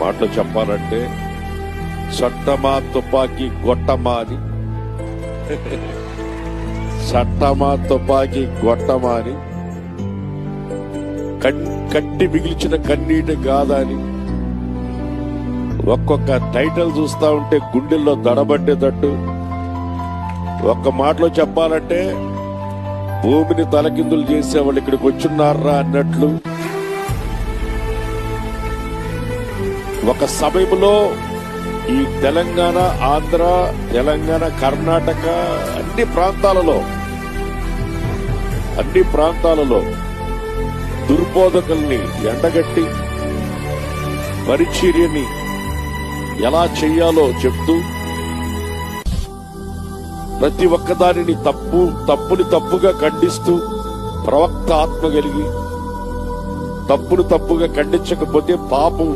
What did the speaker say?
మాటలు చెప్పాలంటే చట్టమా తుపాకీ గొట్టమా అని, చట్టమా తుపాకీ గొట్టమా అని, కట్టి మిగిల్చిన కన్నీటి గాథ అని, ఒక్కొక్క టైటిల్ చూస్తా ఉంటే గుండెల్లో దడబట్టేటట్టు, ఒక్క మాటలో చెప్పాలంటే భూమిని తలకిందులు చేసేవాళ్ళు ఇక్కడికి వచ్చున్నారా అన్నట్లు ఒక సమయంలో ఈ తెలంగాణ, ఆంధ్ర, తెలంగాణ, కర్ణాటక అన్ని ప్రాంతాలలో దుర్బోధకుల్ని ఎండగట్టి పరిచర్యని ఎలా చెయ్యాలో చెప్తూ ప్రతి ఒక్కదానిని తప్పుని తప్పుగా ఖండిస్తూ ప్రవక్త ఆత్మ కలిగి తప్పును తప్పుగా ఖండించకపోతే పాపం